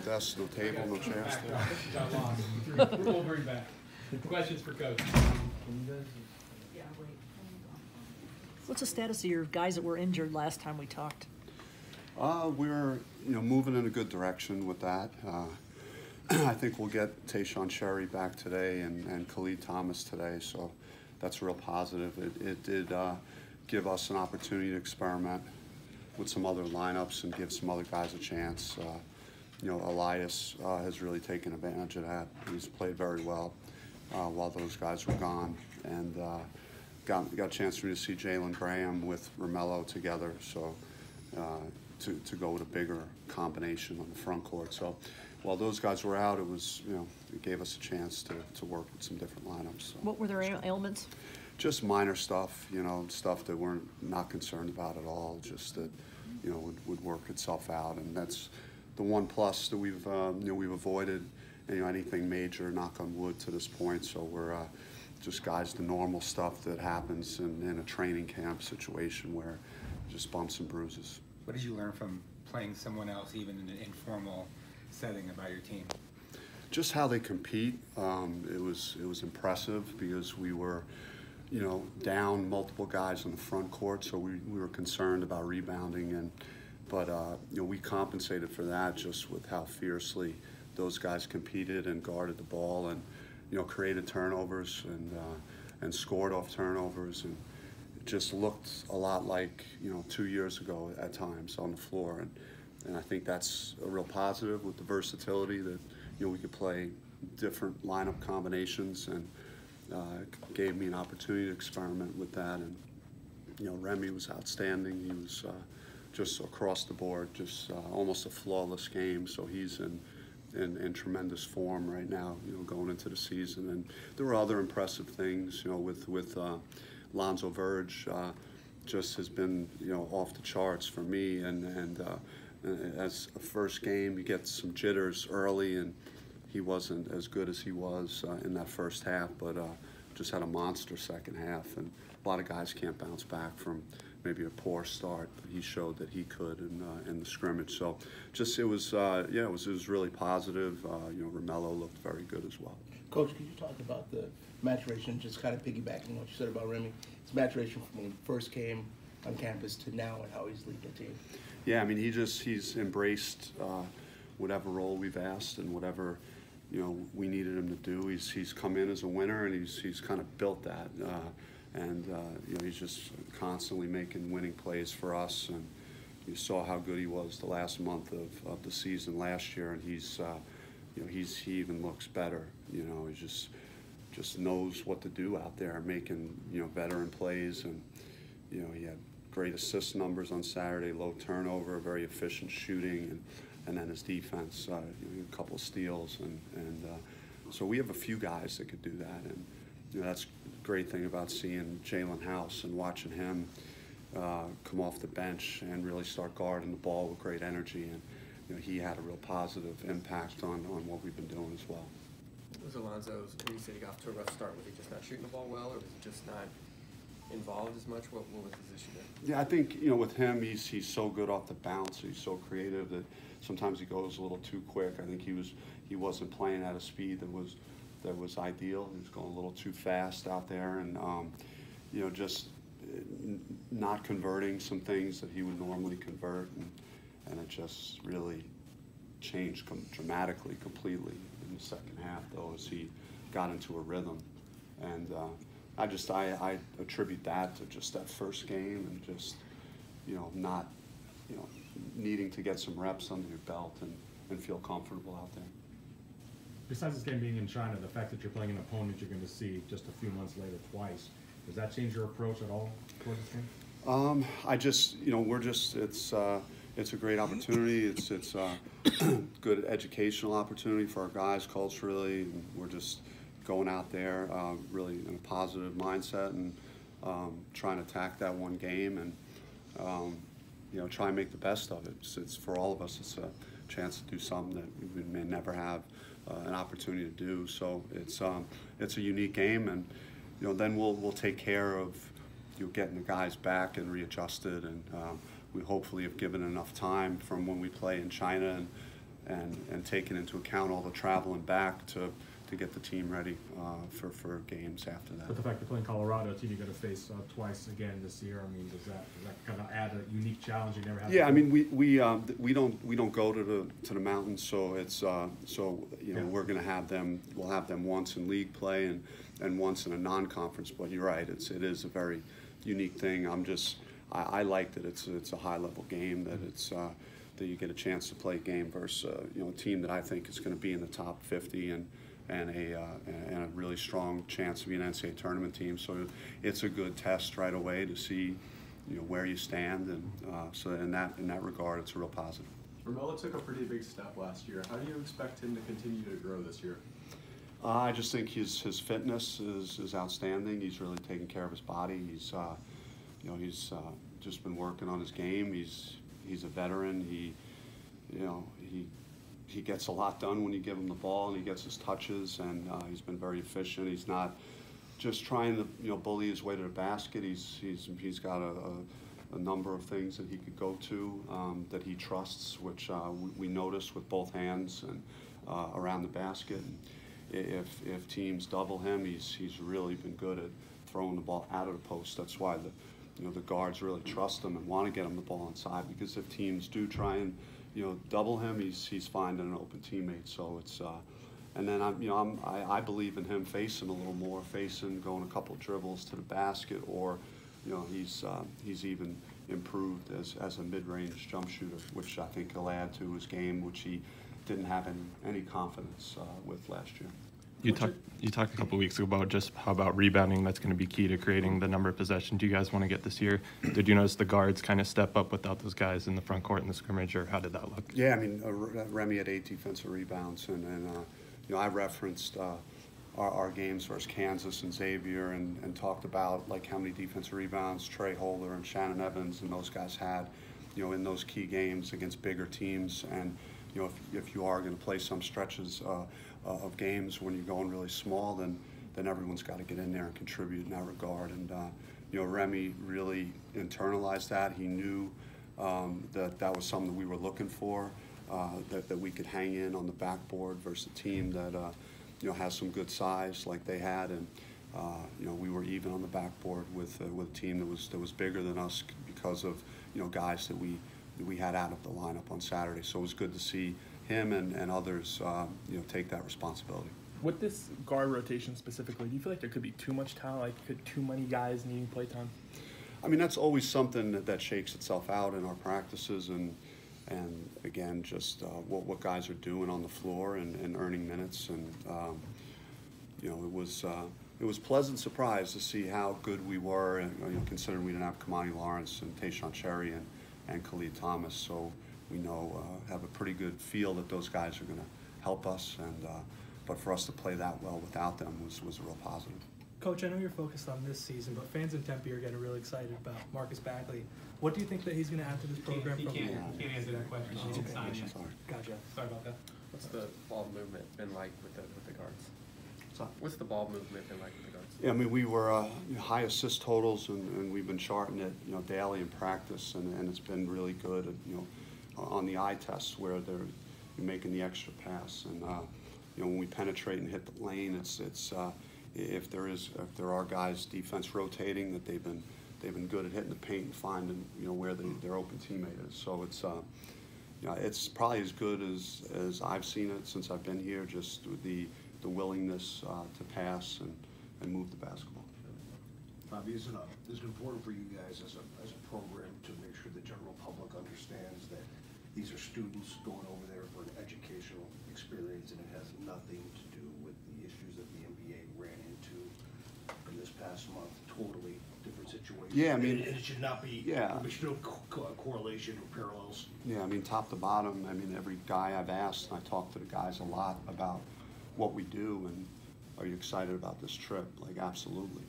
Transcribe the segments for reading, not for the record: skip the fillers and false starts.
desk, no table, no chairs. Got lost. We'll bring back. Questions for Coach? What's the status of your guys that were injured last time we talked? We're moving in a good direction with that. I think we'll get Tayshawn Sherry back today and Khalid Thomas today, so that's real positive. It did give us an opportunity to experiment with some other lineups and give some other guys a chance. Elias has really taken advantage of that. He's played very well while those guys were gone, and got a chance for me to see Jalen Graham with Romello together, so to go with a bigger combination on the front court. So while those guys were out, it gave us a chance to work with some different lineups. So. What were their ailments? Just minor stuff, stuff that we're not concerned about at all, just that, would work itself out. And that's the one plus that we've avoided, anything major, knock on wood, to this point. So we're just guys, the normal stuff that happens in a training camp situation where just bumps and bruises. What did you learn from playing someone else, even in an informal setting, about your team? Just how they compete. It was impressive because we were, down multiple guys on the front court, so we were concerned about rebounding, but we compensated for that just with how fiercely those guys competed and guarded the ball and created turnovers and scored off turnovers, and it just looked a lot like 2 years ago at times on the floor, and I think that's a real positive with the versatility that we could play different lineup combinations, and gave me an opportunity to experiment with that. And Remy was outstanding. He was just across the board, just almost a flawless game. So he's in tremendous form right now, going into the season. And there were other impressive things, with Lonzo Verge, just has been off the charts for me. And as a first game, you get some jitters early, and he wasn't as good as he was in that first half, but just had a monster second half. And a lot of guys can't bounce back from maybe a poor start, but he showed that he could in the scrimmage. So just it was really positive. Romello looked very good as well. Coach, could you talk about the maturation, just kind of piggybacking on what you said about Remy, his maturation from when he first came on campus to now and how he's leading the team? Yeah, I mean, he's embraced whatever role we've asked and whatever we needed him to do. He's come in as a winner, and he's kind of built that, he's just constantly making winning plays for us. And you saw how good he was the last month of the season last year, and he even looks better. He just knows what to do out there, making veteran plays, and he had great assist numbers on Saturday, low turnover, very efficient shooting, and then his defense, a couple of steals, and so we have a few guys that could do that, and that's a great thing about seeing Jalen House and watching him come off the bench and really start guarding the ball with great energy, and he had a real positive impact on what we've been doing as well. Was Alonzo's, when you said he got off to a rough start, was he just not shooting the ball well, or was he just not involved as much? What was his issue there? Yeah, I think with him, he's so good off the bounce. He's so creative that sometimes he goes a little too quick. I think he wasn't playing at a speed that was ideal. He was going a little too fast out there, and just not converting some things that he would normally convert, and it just really changed dramatically, completely in the second half, though, as he got into a rhythm. And I attribute that to just that first game, and just not needing to get some reps under your belt and feel comfortable out there. Besides this game being in China, the fact that you're playing an opponent you're going to see just a few months later twice, does that change your approach at all towards this game? It's a great opportunity. It's a good educational opportunity for our guys culturally, and we're just going out there really in a positive mindset and trying to attack that one game and try and make the best of it. It's for all of us. It's a chance to do something that we may never have an opportunity to do. So it's a unique game, and then we'll take care of getting the guys back and readjusted, and we hopefully have given enough time from when we play in China and taking into account all the traveling back to get the team ready for games after that. But the fact they're playing Colorado, a team you're going to face twice again this year, I mean, does that kind of add a unique challenge you never had? Yeah, I mean, we don't go to the mountains, so it's we're going to have them. We'll have them once in league play and once in a non-conference. But you're right, it is a very unique thing. I like that it's a high-level game, that it's that you get a chance to play a game versus a team that I think is going to be in the top 50 and a really strong chance to be an NCAA tournament team. So it's a good test right away to see where you stand, and so in that regard, it's a real positive. Romello took a pretty big step last year. How do you expect him to continue to grow this year? I just think his fitness is outstanding. He's really taking care of his body. He's just been working on his game. He's a veteran. He gets a lot done when you give him the ball, and he gets his touches, and he's been very efficient. He's not just trying to bully his way to the basket. He's got a number of things that he could go to that he trusts, which we notice with both hands and around the basket. And if teams double him, he's really been good at throwing the ball out of the post. That's why the guards really trust him and want to get him the ball inside, because if teams do try and double him, he's finding an open teammate. So it's and then I believe in him facing a little more, going a couple dribbles to the basket, or he's even improved as a mid-range jump shooter, which I think he'll add to his game, which he didn't have any confidence with last year. You talked a couple weeks ago about just how about rebounding that's going to be key to creating the number of possessions you guys want to get this year. Did you notice the guards kind of step up without those guys in the front court in the scrimmage, or how did that look? Yeah, I mean, Remy had 8 defensive rebounds, and I referenced our games versus Kansas and Xavier, and talked about like how many defensive rebounds Trey Holder and Shannon Evans and those guys had, in those key games against bigger teams. And if you are going to play some stretches of games when you're going really small, then everyone's got to get in there and contribute in that regard. And Remy really internalized that. He knew that was something that we were looking for, that we could hang in on the backboard versus a team that has some good size like they had, and we were even on the backboard with a team that was bigger than us because of guys that we had out of the lineup on Saturday. So it was good to see him and others take that responsibility. With this guard rotation specifically, do you feel like there could be too much talent? Like, could too many guys needing play time? I mean, that's always something that shakes itself out in our practices, and again, just what guys are doing on the floor and earning minutes. And it was a pleasant surprise to see how good we were, and considering we didn't have Kamani Lawrence and Tayshaun Cherry and Khalid Thomas. So we have a pretty good feel that those guys are going to help us, but for us to play that well without them was a real positive. Coach, I know you're focused on this season, but fans in Tempe are getting really excited about Marcus Bagley. What do you think that he's going to add to this program? He can't answer that question. He didn't sign yet. Gotcha. Sorry about that. What's the ball movement been like with the guards? What's the ball movement been like with the guards? Yeah, I mean, we were high assist totals, and we've been charting it, daily in practice, and it's been really good, on the eye tests where you're making the extra pass, and when we penetrate and hit the lane, it's if there are guys defense rotating, that they've been good at hitting the paint and finding where their open teammate is. So it's probably as good as I've seen it since I've been here, just with the willingness to pass and move the basketball. Bobby, is it important for you guys as a program to make sure the general public understands that these are students going over there for an educational experience, and it has nothing to do with the issues that the NBA ran into in this past month? Totally different situation. Yeah, I mean, it should not be. Yeah, there should no correlation or parallels. Yeah, I mean, top to bottom. I mean, every guy I've asked, I talk to the guys a lot about what we do, and are you excited about this trip? Like, absolutely.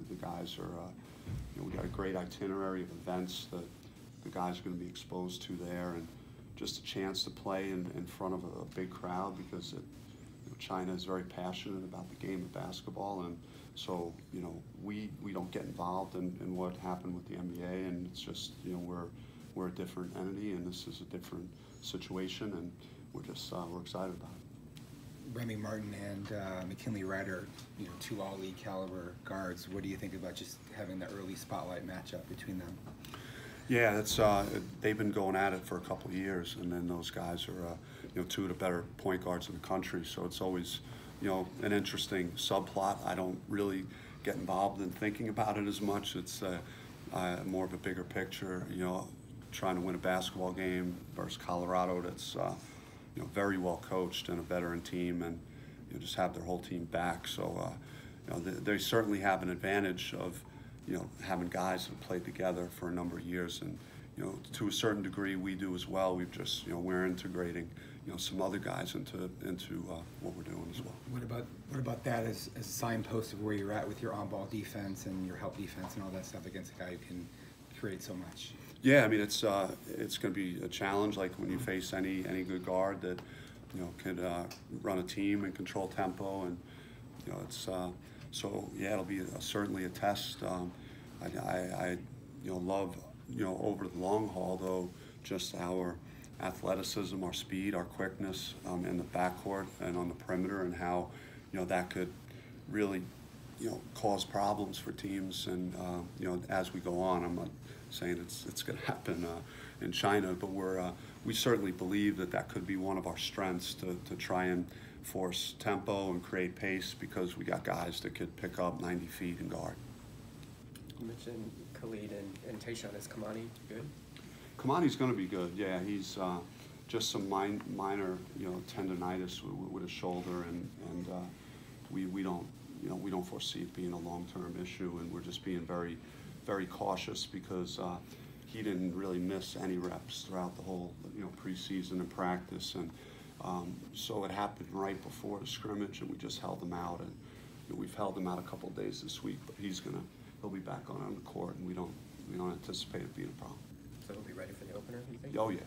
The guys are. We got a great itinerary of events that the guys are going to be exposed to there, and just a chance to play in front of a big crowd, because China is very passionate about the game of basketball, and so we don't get involved in what happened with the NBA, and it's just we're a different entity, and this is a different situation, and we're just we're excited about it. Remy Martin and McKinley Ryder, you know, 2 all-league caliber guards. What do you think about just having the early spotlight matchup between them? Yeah, that's they've been going at it for a couple of years, and then those guys are you know, 2 of the better point guards in the country. So it's always, you know, an interesting subplot. I don't really get involved in thinking about it as much. It's more of a bigger picture. You know, trying to win a basketball game versus Colorado. That's you know, very well coached and a veteran team, and you know, just have their whole team back. So you know, they certainly have an advantage of, you know, having guys that have played together for a number of years, and you know, to a certain degree we do as well. We've just, you know, we're integrating, you know, some other guys into what we're doing as well. What about that as a signpost of where you're at with your on-ball defense and your help defense and all that stuff against a guy who can create so much? Yeah, I mean, it's going to be a challenge, like when you face any good guard that, you know, could run a team and control tempo, and you know, it's so yeah, it'll be certainly a test. I you know, love, you know, over the long haul though, just our athleticism, our speed, our quickness in the backcourt and on the perimeter, and how, you know, that could really, you know, cause problems for teams. And you know, as we go on, I'm not saying it's going to happen in China, but we certainly believe that could be one of our strengths, to try and force tempo and create pace, because we got guys that could pick up 90 feet and guard. You mentioned Khalid and Tayshaun. Is Kamani good? Kamani's going to be good. Yeah, he's just some minor, you know, tendonitis with his shoulder, and we don't, you know, we don't foresee it being a long-term issue, and we're just being very, very cautious, because he didn't really miss any reps throughout the whole, you know, preseason and practice, and so it happened right before the scrimmage, and we just held him out, and you know, we've held him out a couple of days this week, but he'll be back on the court, and we don't anticipate it being a problem. So he'll be ready for the opener, you think? Oh yeah.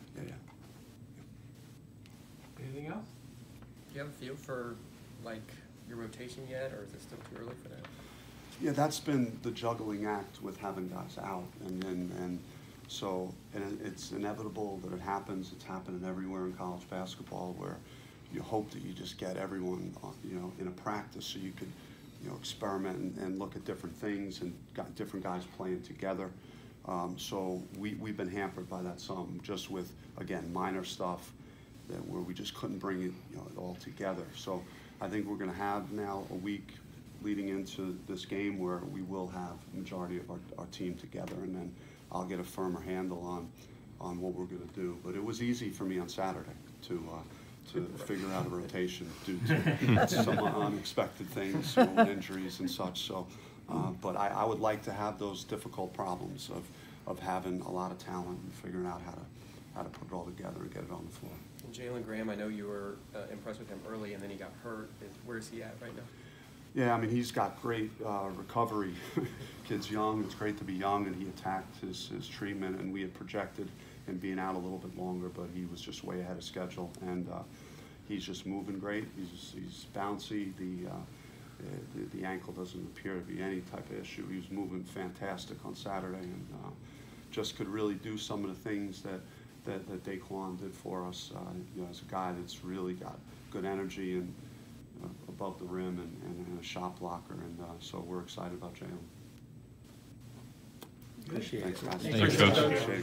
Anything else? Do you have a feel for like your rotation yet, or is it still too early for that? Yeah, that's been the juggling act with having guys out, and so it's inevitable that it happens. It's happening everywhere in college basketball, where you hope that you just get everyone, you know, in a practice, so you could, you know, experiment and look at different things, and got different guys playing together. So we've been hampered by that some, just with, again, minor stuff where we just couldn't bring it, you know, it all together. So I think we're going to have now a week leading into this game where we will have the majority of our team together, and then I'll get a firmer handle on what we're going to do. But it was easy for me on Saturday to figure out a rotation due to some unexpected things, you know, injuries and such. So, but I would like to have those difficult problems of having a lot of talent and figuring out how to put it all together and get it on the floor. And Jalen Graham, I know you were impressed with him early, and then he got hurt. Where is he at right now? Yeah, I mean, he's got great recovery. Kid's young. It's great to be young, and he attacked his treatment, and we had projected him being out a little bit longer, but he was just way ahead of schedule, and he's just moving great. He's bouncy. The ankle doesn't appear to be any type of issue. He was moving fantastic on Saturday, and just could really do some of the things that Daquan did for us. You know, as a guy that's really got good energy and above the rim and a shot blocker, and so we're excited about Jalen. Appreciate it. Thanks, guys. Thanks, Coach. Appreciate it.